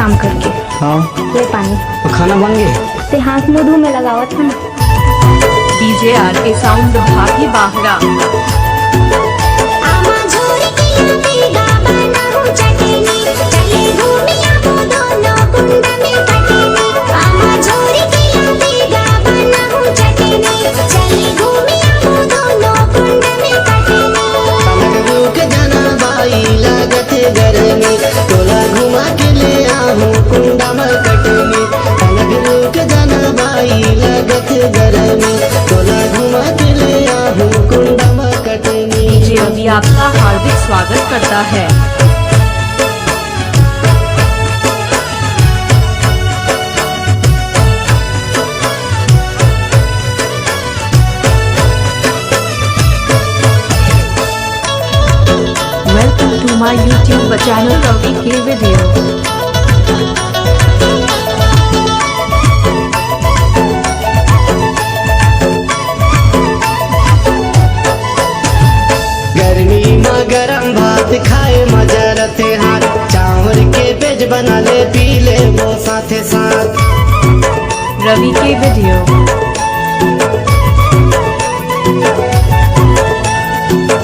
काम करके। हाँ ले पानी। तो खाना बन गए? ते हाथ मुंह धो में लगावत है ना। डीजे आर के साउंड भागी बाहरा। डीजे अभी आपका हार्दिक स्वागत करता है। वेलकम टू माय यूट्यूब चैनल रवि के वीडियो। गर्मी में गरम भात खाए मजा रते हाथ, चावल के पेज बना ले पी ले वो साथे साथ। रवि के वीडियो।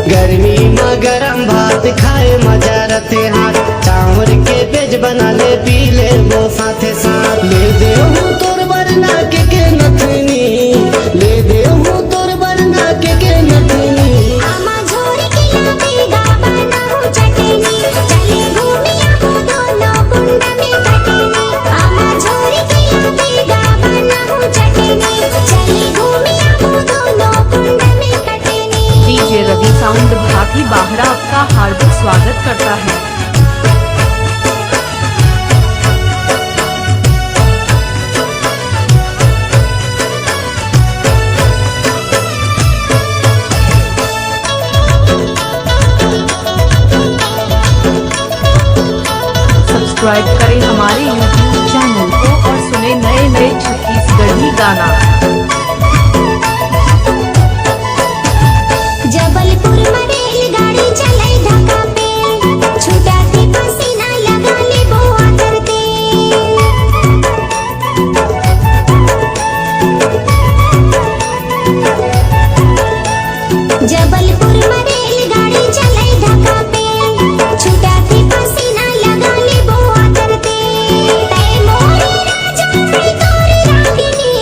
गर्मी में गरम भात खाए मजा रते हाथ, चावल के पेज बना ले पी ले वो साथे साथ। ले दे हूँ तोर बरना के नथनी, ले दे हूँ तोर बरना के नथनी। डीजे रवि साउंड भागी बाहरा आपका हार्दिक स्वागत करता है। सब्सक्राइब करें हमारे यूट्यूब चैनल को और सुने नए नए छत्तीसगढ़ी गाना। जबलपुर में रेलगाड़ी चले ढाका पे, छूटा के पसीना लगा ले बुआ करते। जबलपुर में रेलगाड़ी चले ढाका पे, छूटा के पसीना लगा ले बुआ करते। तै मोरे राजा मैं तोर रागिनी,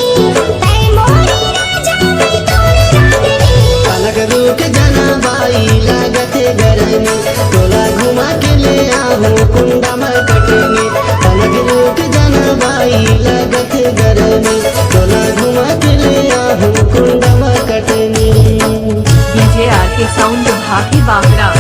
तै मोरे राजा मैं तोर रागिनी। अलग रुक जाना बाई लागत गर्मी, तोला घुमा के ले आहूँ कुंडा में कटनी। अलग रुक जाना बाई लागत गर्मी, तोला घुमा के ले आहूँ कुंडा में कटनी। डीजे आर के साउंड भागी बाहरा।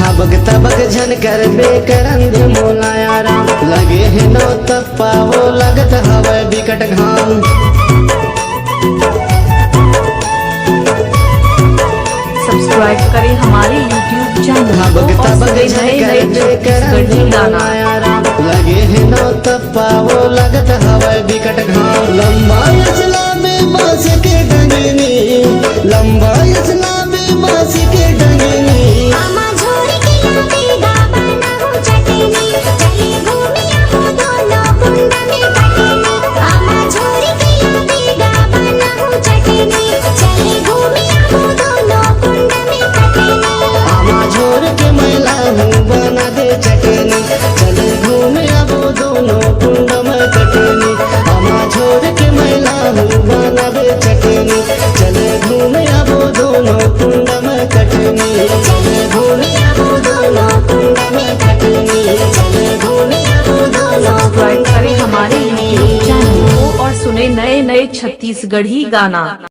हबक तबक झनकर बेकरंग मोलाया राम, लगे है नौ तप्पा वो लगत हवा बिकट घाम। सब्सक्राइब करें हमारे यूट्यूब चैनल को हबक और तबक सुने नए झनकर नए बेकरंग छत्तीसगढ़ी गाना। मोलाया राम, लगे है नौ तप्पा वो लगत हवा बिकट घाम। लंबा यसला में बांस के डंगनी, लंबा यसला में बांस के डंगनी। आमा झोरी के लावेगा बनाऊं चटनी, चले घूमिया हो दोनों कुंड में कटनी। आमा झोरी के लावेगा बनाऊं चटनी, चले घूमिया हो दोनों कुंड में कटनी। आमा झोर के मैला हूँ बना दे चटनी, चले घूमे अब दोनों कुंड में कटनी। आमा झोर के मैला हूँ बना दे चटनी, चले घूमे अब दोनों कुंड में कटनी। चले घूमे अब दोनों कुंड में कटनी, चले घूमे अब दोनों। सब्सक्राइब करें हमारे यूट्यूब चैनल को और सुने नए नए छत्तीसगढ़ी गाना।